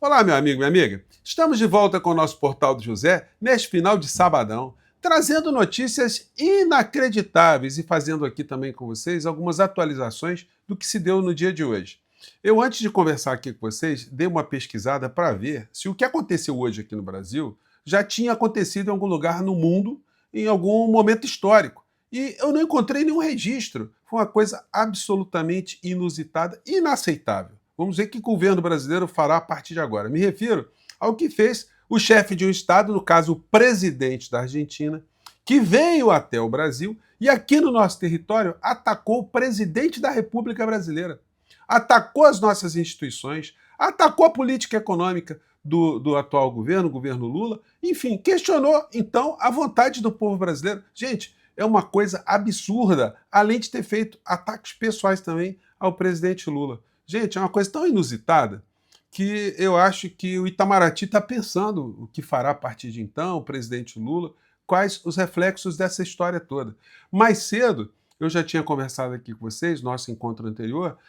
Olá, meu amigo, minha amiga. Estamos de volta com o nosso Portal do José neste final de sabadão, trazendo notícias inacreditáveis e fazendo aqui também com vocês algumas atualizações do que se deu no dia de hoje. Eu, antes de conversar aqui com vocês, dei uma pesquisada para ver se o que aconteceu hoje aqui no Brasil já tinha acontecido em algum lugar no mundo, em algum momento histórico. E eu não encontrei nenhum registro. Foi uma coisa absolutamente inusitada, inaceitável. Vamos ver o que o governo brasileiro fará a partir de agora. Me refiro ao que fez o chefe de um Estado, no caso o presidente da Argentina, que veio até o Brasil e aqui no nosso território atacou o presidente da República Brasileira. Atacou as nossas instituições, atacou a política econômica do atual governo, o governo Lula, enfim, questionou então a vontade do povo brasileiro. Gente, é uma coisa absurda, além de ter feito ataques pessoais também ao presidente Lula. Gente, é uma coisa tão inusitada que eu acho que o Itamaraty está pensando o que fará a partir de então, o presidente Lula, quais os reflexos dessa história toda. Mais cedo, eu já tinha conversado aqui com vocês, nosso encontro anterior,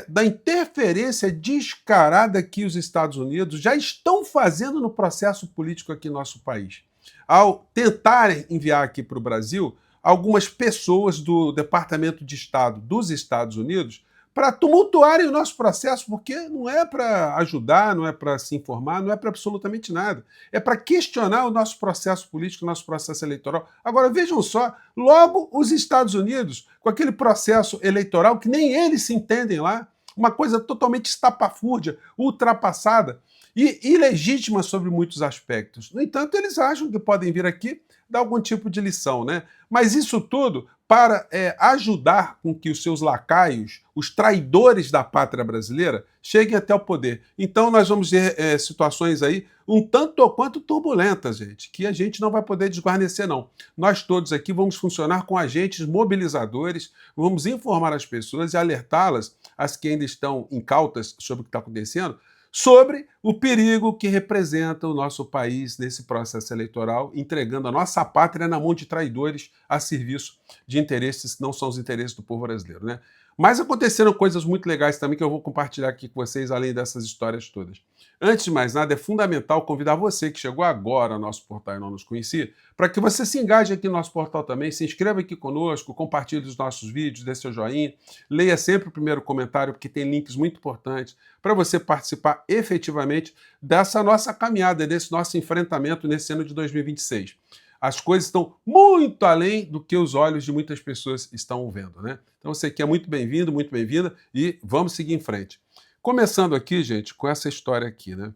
da interferência descarada que os Estados Unidos já estão fazendo no processo político aqui no nosso país. Ao tentarem enviar aqui para o Brasil algumas pessoas do Departamento de Estado dos Estados Unidos para tumultuarem o nosso processo, porque não é para ajudar, não é para se informar, não é para absolutamente nada. É para questionar o nosso processo político, o nosso processo eleitoral. Agora, vejam só, logo os Estados Unidos, com aquele processo eleitoral que nem eles se entendem lá, uma coisa totalmente estapafúrdia, ultrapassada e ilegítima sobre muitos aspectos. No entanto, eles acham que podem vir aqui dar algum tipo de lição, né? Mas isso tudo para ajudar com que os seus lacaios, os traidores da pátria brasileira, cheguem até o poder. Então nós vamos ver situações aí um tanto ou quanto turbulentas, gente, que a gente não vai poder desguarnecer, não. Nós todos aqui vamos funcionar com agentes mobilizadores, vamos informar as pessoas e alertá-las, as que ainda estão incautas sobre o que está acontecendo, sobre o perigo que representa o nosso país nesse processo eleitoral, entregando a nossa pátria na mão de traidores a serviço de interesses que não são os interesses do povo brasileiro, né? Mas aconteceram coisas muito legais também que eu vou compartilhar aqui com vocês, além dessas histórias todas. Antes de mais nada, é fundamental convidar você que chegou agora ao nosso portal e não nos conhecia, para que você se engaje aqui no nosso portal também, se inscreva aqui conosco, compartilhe os nossos vídeos, dê seu joinha, leia sempre o primeiro comentário, porque tem links muito importantes para você participar efetivamente dessa nossa caminhada, desse nosso enfrentamento nesse ano de 2026. As coisas estão muito além do que os olhos de muitas pessoas estão vendo, né? Então você aqui é muito bem-vindo, muito bem-vinda e vamos seguir em frente. Começando aqui, gente, com essa história aqui, né?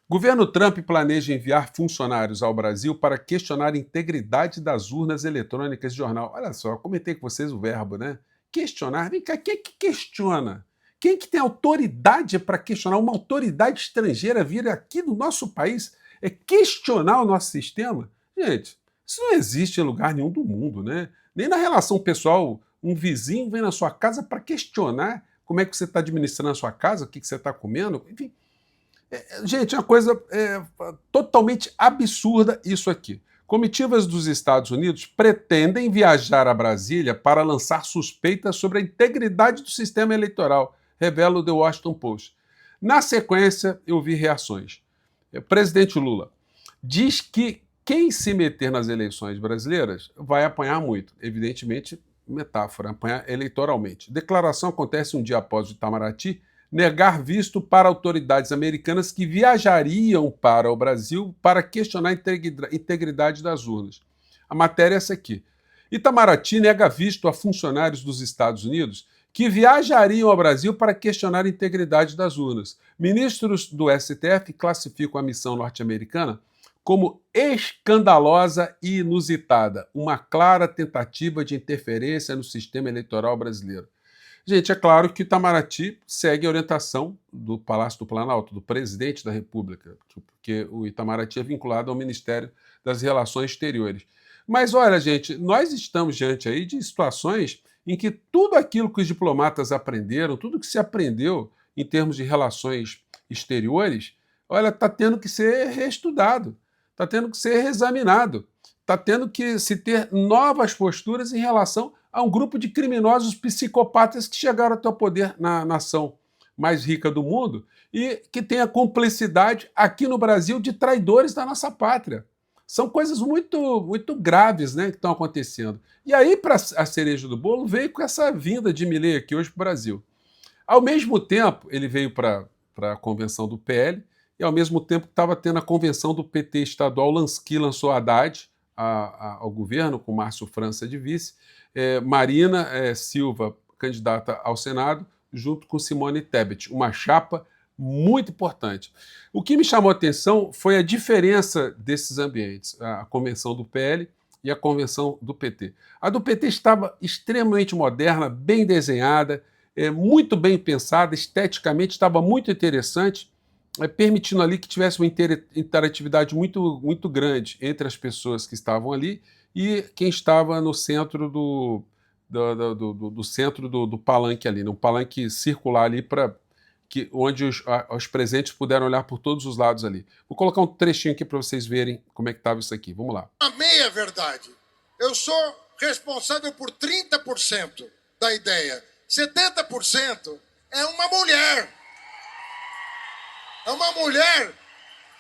Governo Trump planeja enviar funcionários ao Brasil para questionar a integridade das urnas eletrônicas de jornal. Olha só, eu comentei com vocês o verbo, né? Questionar. Vem cá, quem é que questiona? Quem é que tem autoridade para questionar? Uma autoridade estrangeira vir aqui no nosso país questionar o nosso sistema? Gente, isso não existe em lugar nenhum do mundo, né? Nem na relação pessoal, um vizinho vem na sua casa para questionar como é que você está administrando a sua casa, o que você está comendo, enfim. Gente, é uma coisa totalmente absurda isso aqui. Comitivas dos Estados Unidos pretendem viajar a Brasília para lançar suspeitas sobre a integridade do sistema eleitoral, revela o The Washington Post. Na sequência, eu vi reações. O presidente Lula diz que quem se meter nas eleições brasileiras vai apanhar muito. Evidentemente, metáfora, apanhar eleitoralmente. Declaração acontece um dia após o Itamaraty negar visto para autoridades americanas que viajariam para o Brasil para questionar a integridade das urnas. A matéria é essa aqui. Itamaraty nega visto a funcionários dos Estados Unidos que viajariam ao Brasil para questionar a integridade das urnas. Ministros do STF classificam a missão norte-americana como escandalosa e inusitada, uma clara tentativa de interferência no sistema eleitoral brasileiro. Gente, é claro que Itamaraty segue a orientação do Palácio do Planalto, do presidente da República, porque o Itamaraty é vinculado ao Ministério das Relações Exteriores. Mas olha, gente, nós estamos diante aí de situações em que tudo aquilo que os diplomatas aprenderam, tudo que se aprendeu em termos de relações exteriores, olha, está tendo que ser reestudado, está tendo que ser reexaminado, está tendo que se ter novas posturas em relação a um grupo de criminosos psicopatas que chegaram até o poder na nação mais rica do mundo e que tem a cumplicidade aqui no Brasil de traidores da nossa pátria. São coisas muito, muito graves, né, que estão acontecendo. E aí, para a cereja do bolo, veio com essa vinda de Milei aqui hoje para o Brasil. Ao mesmo tempo, ele veio para a convenção do PL e, ao mesmo tempo, estava tendo a convenção do PT estadual, que lançou Haddad ao governo, com Márcio França de vice, Marina Silva, candidata ao Senado, junto com Simone Tebet, uma chapa muito importante. O que me chamou a atenção foi a diferença desses ambientes, a convenção do PL e a convenção do PT. A do PT estava extremamente moderna, bem desenhada, muito bem pensada, esteticamente estava muito interessante, permitindo ali que tivesse uma interatividade muito, muito grande entre as pessoas que estavam ali e quem estava no centro do centro do palanque ali, um palanque circular ali onde os presentes puderam olhar por todos os lados ali. Vou colocar um trechinho aqui para vocês verem como é que estava isso aqui. Vamos lá. A meia verdade. Eu sou responsável por 30% da ideia. 70% é uma mulher. É uma mulher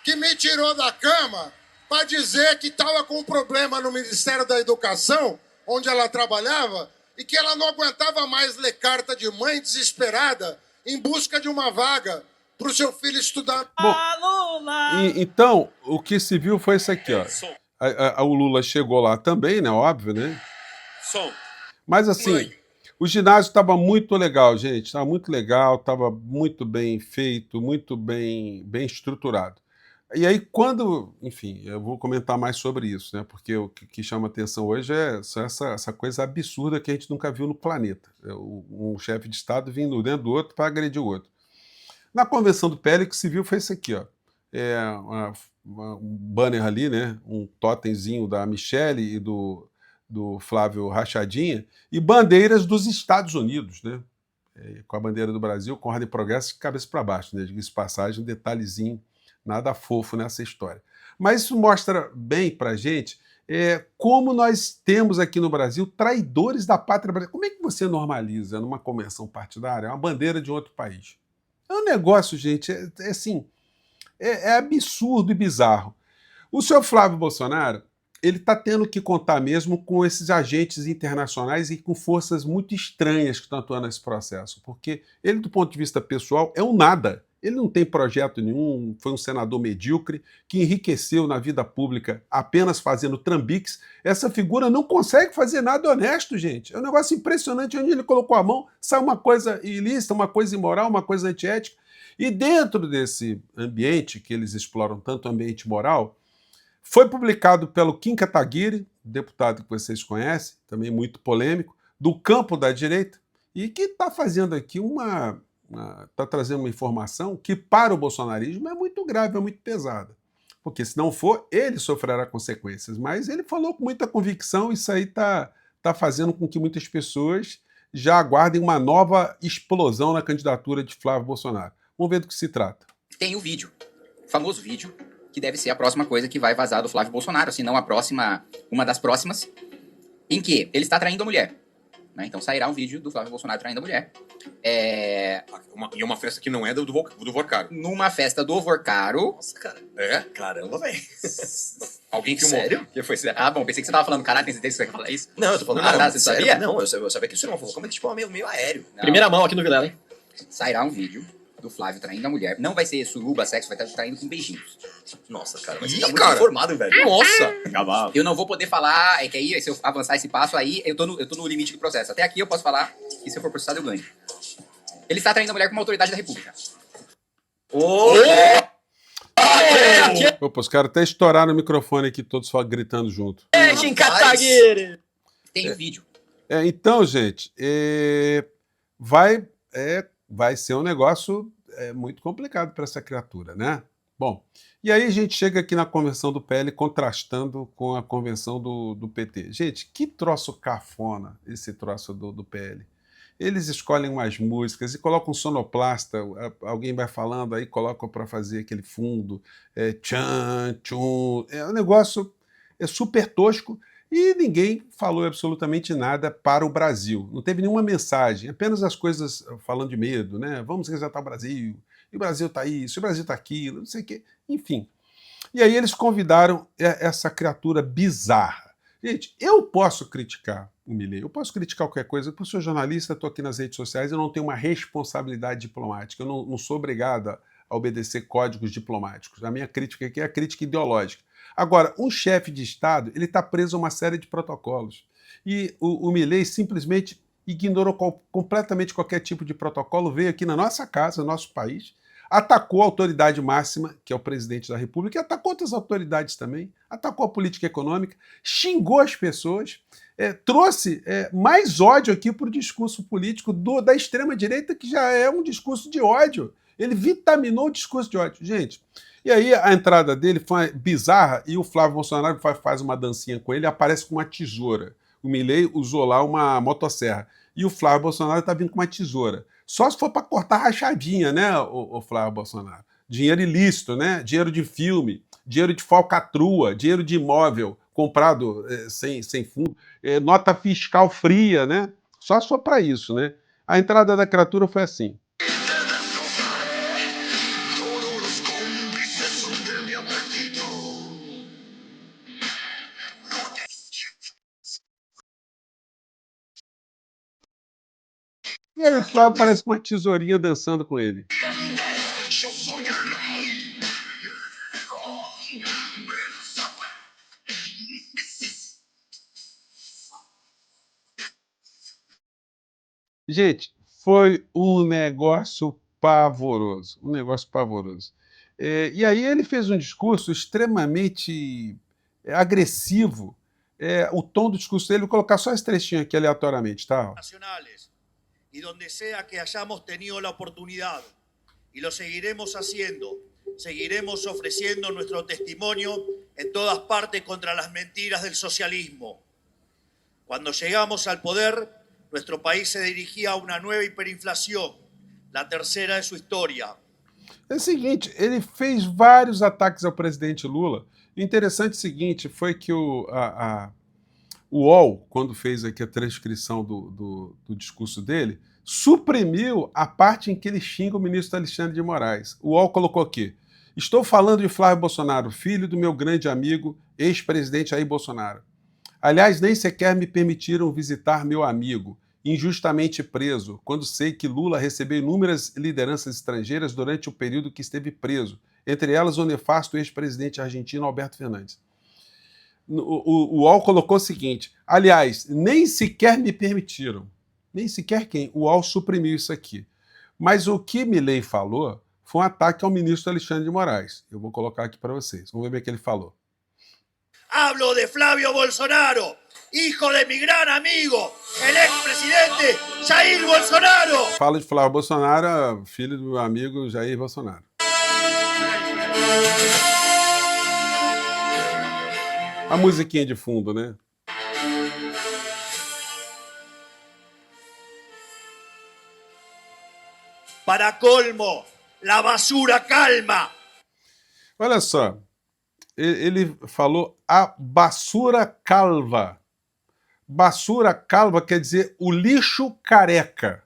que me tirou da cama para dizer que estava com um problema no Ministério da Educação, onde ela trabalhava, e que ela não aguentava mais ler carta de mãe desesperada em busca de uma vaga para o seu filho estudar. Bom, então, o que se viu foi isso aqui, ó. O Lula chegou lá também, né? Óbvio, né? Mas assim, o ginásio estava muito legal, gente. Estava muito legal, estava muito bem feito, muito bem estruturado. E aí, enfim, eu vou comentar mais sobre isso, né? Porque o que chama atenção hoje é só essa coisa absurda que a gente nunca viu no planeta. Um chefe de Estado vindo dentro do outro para agredir o outro. Na convenção do PL, o que se viu foi isso aqui, ó. Um banner ali, né? Um totemzinho da Michelle e do Flávio Rachadinha, e bandeiras dos Estados Unidos, né? Com a bandeira do Brasil, com ordem e progresso, de cabeça para baixo, né? Diga-se de passagem, um detalhezinho nada fofo nessa história. Mas isso mostra bem para a gente como nós temos aqui no Brasil traidores da pátria brasileira. Como é que você normaliza numa convenção partidária uma bandeira de outro país? É um negócio, gente, é absurdo e bizarro. O senhor Flávio Bolsonaro, ele está tendo que contar mesmo com esses agentes internacionais e com forças muito estranhas que estão atuando nesse processo, porque ele, do ponto de vista pessoal, é um nada. Ele não tem projeto nenhum, foi um senador medíocre que enriqueceu na vida pública apenas fazendo trambiques. Essa figura não consegue fazer nada honesto, gente. É um negócio impressionante. Onde ele colocou a mão, sai uma coisa ilícita, uma coisa imoral, uma coisa antiética. E dentro desse ambiente que eles exploram tanto, o ambiente moral, foi publicado pelo Kim Kataguiri, deputado que vocês conhecem, também muito polêmico, do campo da direita, e que está fazendo aqui está trazendo uma informação que para o bolsonarismo é muito grave, é muito pesada. Porque se não for, ele sofrerá consequências. Mas ele falou com muita convicção, isso aí está fazendo com que muitas pessoas já aguardem uma nova explosão na candidatura de Flávio Bolsonaro. Vamos ver do que se trata. Tem o vídeo, o famoso vídeo, que deve ser a próxima coisa que vai vazar do Flávio Bolsonaro, se não uma das próximas, em que ele está traindo a mulher. Então sairá um vídeo do Flávio Bolsonaro traindo a mulher. E uma festa que não é do Vorcaro. Numa festa do Vorcaro. Nossa, cara. É? Caramba, velho. Alguém filmou? Sério? Que foi? Bom, pensei que você tava falando, caralho, tem certeza que você vai falar isso? Não, eu tô falando você sabia? Não, eu sabia que isso era uma fofoca, mas tipo, meio aéreo. Não. Primeira mão aqui no Vilela, hein? Sairá um vídeo do Flávio traindo a mulher. Não vai ser suruba, sexo, vai estar traindo com beijinhos. Nossa, cara, mas você tá muito informado, velho. Nossa! Eu não vou poder falar, é que aí, se eu avançar esse passo aí, eu tô no limite do processo. Até aqui eu posso falar que se eu for processado eu ganho. Ele está traindo a mulher com uma autoridade da República. Opa, os caras até estouraram o microfone aqui, todos só gritando junto. Tem o vídeo. Então, gente, vai ser um negócio muito complicado para essa criatura, né? Bom, e aí a gente chega aqui na convenção do PL contrastando com a convenção do PT. Gente, que troço cafona esse troço do PL. Eles escolhem umas músicas e colocam um sonoplasta, alguém vai falando, aí colocam para fazer aquele fundo, tchan, tchum. O negócio é super tosco. E ninguém falou absolutamente nada para o Brasil. Não teve nenhuma mensagem, apenas as coisas falando de medo, né? Vamos resgatar o Brasil, e o Brasil está isso, e o Brasil está aquilo, não sei o quê. Enfim. E aí eles convidaram essa criatura bizarra. Gente, eu posso criticar o Milei, eu posso criticar qualquer coisa, porque eu sou jornalista, estou aqui nas redes sociais, eu não tenho uma responsabilidade diplomática, eu não sou obrigado a obedecer códigos diplomáticos. A minha crítica aqui é a crítica ideológica. Agora, um chefe de Estado, ele está preso a uma série de protocolos. E o Milei simplesmente ignorou completamente qualquer tipo de protocolo, veio aqui na nossa casa, no nosso país, atacou a autoridade máxima, que é o presidente da República, e atacou outras autoridades também, atacou a política econômica, xingou as pessoas, trouxe mais ódio aqui para o discurso político da extrema-direita, que já é um discurso de ódio. Ele vitaminou o discurso de ódio. Gente, e aí a entrada dele foi bizarra e o Flávio Bolsonaro faz uma dancinha com ele e aparece com uma tesoura. O Milei usou lá uma motosserra. E o Flávio Bolsonaro está vindo com uma tesoura. Só se for para cortar rachadinha, né, o Flávio Bolsonaro? Dinheiro ilícito, né? Dinheiro de filme, dinheiro de falcatrua, dinheiro de imóvel comprado sem fundo, nota fiscal fria, né? Só se for para isso, né? A entrada da criatura foi assim. E aí o Flávio parece com uma tesourinha dançando com ele. Gente, foi um negócio pavoroso, um negócio pavoroso. E aí ele fez um discurso extremamente agressivo. O tom do discurso dele, vou colocar só esse trechinho aqui aleatoriamente, tá? Nacionales y donde sea que hayamos tenido la oportunidad, y lo seguiremos haciendo, seguiremos ofreciendo nuestro testimonio en todas partes contra las mentiras del socialismo. Cuando llegamos al poder, nuestro país se dirigía a una nueva hiperinflación, la tercera de su historia. É o seguinte, ele fez vários ataques ao presidente Lula. O interessante é o seguinte, foi que o UOL, quando fez aqui a transcrição do discurso dele, suprimiu a parte em que ele xinga o ministro Alexandre de Moraes. O UOL colocou aqui: estou falando de Flávio Bolsonaro, filho do meu grande amigo, ex-presidente Jair Bolsonaro. Aliás, nem sequer me permitiram visitar meu amigo, injustamente preso, quando sei que Lula recebeu inúmeras lideranças estrangeiras durante o período que esteve preso, entre elas o nefasto ex-presidente argentino Alberto Fernandes. O UOL colocou o seguinte: aliás, nem sequer me permitiram. Nem sequer quem? O UOL suprimiu isso aqui. Mas o que Milei falou foi um ataque ao ministro Alexandre de Moraes. Eu vou colocar aqui para vocês. Vamos ver o que ele falou. Hablo de Flávio Bolsonaro, hijo de mi gran amigo, el expresidente Jair Bolsonaro. Fala de Flávio Bolsonaro, filho do meu amigo Jair Bolsonaro. A musiquinha de fundo, né? Para colmo, la basura calma. Olha só, ele falou a basura calva. Basura calva quer dizer o lixo careca.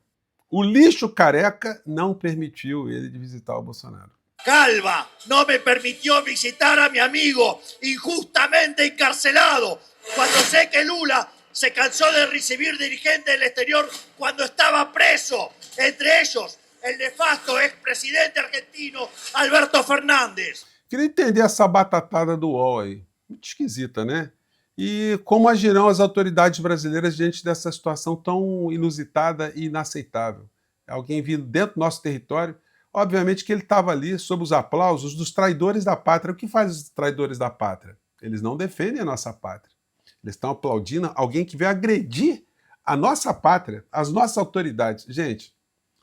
O lixo careca não permitiu ele de visitar o Bolsonaro. Calva no me permitió visitar a mi amigo injustamente encarcelado cuando sé que Lula se cansó de recibir dirigentes del exterior cuando estaba preso, entre ellos el nefasto expresidente argentino Alberto Fernández. Queria entender essa batatada do UOL aí. Muito esquisita, né? E como agirão as autoridades brasileiras diante dessa situação tão inusitada e inaceitável? Alguém vindo dentro do nosso território. Obviamente que ele estava ali sob os aplausos dos traidores da pátria. O que faz os traidores da pátria? Eles não defendem a nossa pátria. Eles estão aplaudindo alguém que veio agredir a nossa pátria, as nossas autoridades. Gente,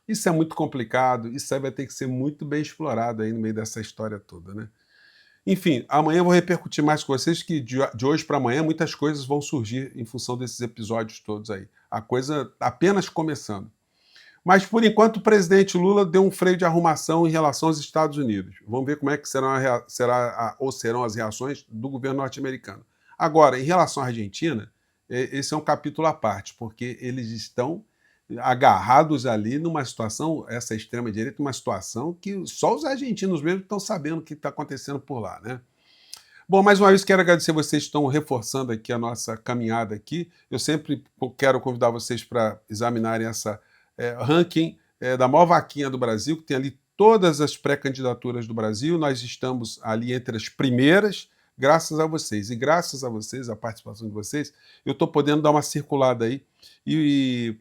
isso é muito complicado, isso aí vai ter que ser muito bem explorado aí no meio dessa história toda, né? Enfim, amanhã eu vou repercutir mais com vocês, que de hoje para amanhã muitas coisas vão surgir em função desses episódios todos aí. A coisa apenas começando. Mas, por enquanto, o presidente Lula deu um freio de arrumação em relação aos Estados Unidos. Vamos ver como é que serão as reações do governo norte-americano. Agora, em relação à Argentina, esse é um capítulo à parte, porque eles estão agarrados ali numa situação, essa extrema-direita, uma situação que só os argentinos mesmo estão sabendo o que está acontecendo por lá, né? Bom, mais uma vez quero agradecer vocês que estão reforçando aqui a nossa caminhada aqui. Eu sempre quero convidar vocês para examinarem essa ranking da maior vaquinha do Brasil, que tem ali todas as pré-candidaturas do Brasil. Nós estamos ali entre as primeiras, graças a vocês. E graças a vocês, a participação de vocês, eu estou podendo dar uma circulada aí e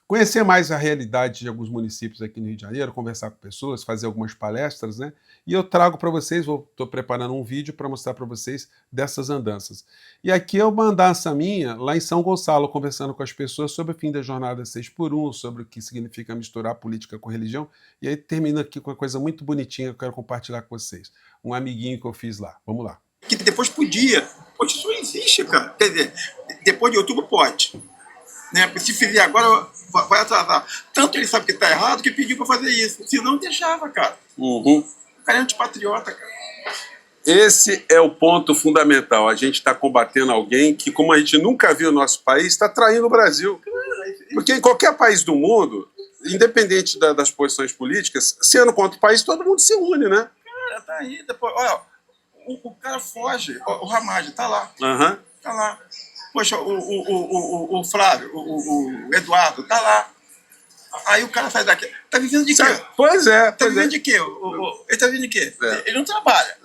conhecer mais a realidade de alguns municípios aqui no Rio de Janeiro, conversar com pessoas, fazer algumas palestras, né? E eu trago para vocês, estou preparando um vídeo para mostrar para vocês dessas andanças. E aqui é uma andança minha, lá em São Gonçalo, conversando com as pessoas sobre o fim da jornada 6x1, sobre o que significa misturar política com religião. E aí termino aqui com uma coisa muito bonitinha que eu quero compartilhar com vocês. Um amiguinho que eu fiz lá. Vamos lá. Que depois podia. Hoje isso não existe, cara. Quer dizer, depois de outubro pode. Né? Porque se fizer agora, vai atrasar. Tanto ele sabe que está errado que pediu para fazer isso. Se não, deixava, cara. O cara é antipatriota, cara. Esse é o ponto fundamental. A gente está combatendo alguém que, como a gente nunca viu no nosso país, está traindo o Brasil. Porque em qualquer país do mundo, independente das posições políticas, sendo contra o país, todo mundo se une, né? Cara, tá aí. Depois, olha, o cara foge. O Ramagem tá lá. Tá lá. Poxa, o Flávio, o Eduardo, tá lá. Aí o cara sai daqui. Tá vivendo de quê? Pois é. Tá vivendo de quê? Ele tá vivendo de quê? Ele não trabalha.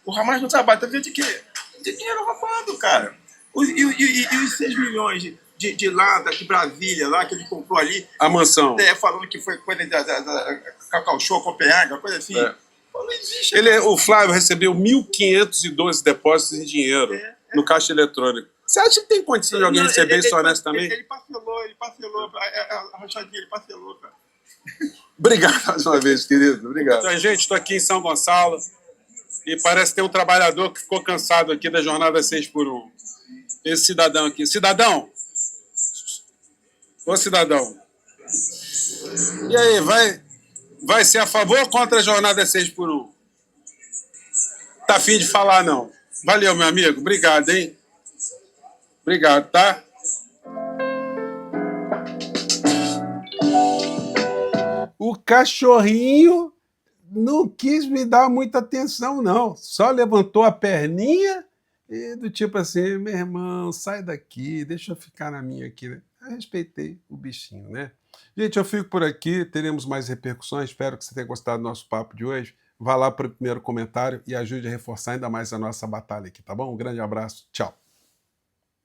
O Ramagem não trabalha. Tá vivendo de quê? De dinheiro roubado, cara. E os 6 milhões de lá, de Brasília, lá que ele comprou ali. A mansão. Falando que foi coisa da Cacau Show, Copenhague, uma coisa assim. Pô, não existe. O Flávio recebeu 1.512 depósitos em dinheiro no caixa eletrônico. Você acha que tem condição de alguém receber isso honestamente? Ele parcelou. A rachadinha, ele parcelou, cara. Obrigado mais uma vez, querido. Obrigado. Então, gente, estou aqui em São Gonçalo e parece ter um trabalhador que ficou cansado aqui da jornada 6x1. Esse cidadão aqui. Cidadão! Ô, cidadão. E aí, vai ser a favor ou contra a jornada 6x1? Tá afim de falar, não? Valeu, meu amigo. Obrigado, hein? Obrigado, tá? O cachorrinho não quis me dar muita atenção, não. Só levantou a perninha e do tipo assim, meu irmão, sai daqui, deixa eu ficar na minha aqui. Eu respeitei o bichinho, né? Gente, eu fico por aqui, teremos mais repercussões. Espero que você tenha gostado do nosso papo de hoje. Vá lá para o primeiro comentário e ajude a reforçar ainda mais a nossa batalha aqui, tá bom? Um grande abraço, tchau.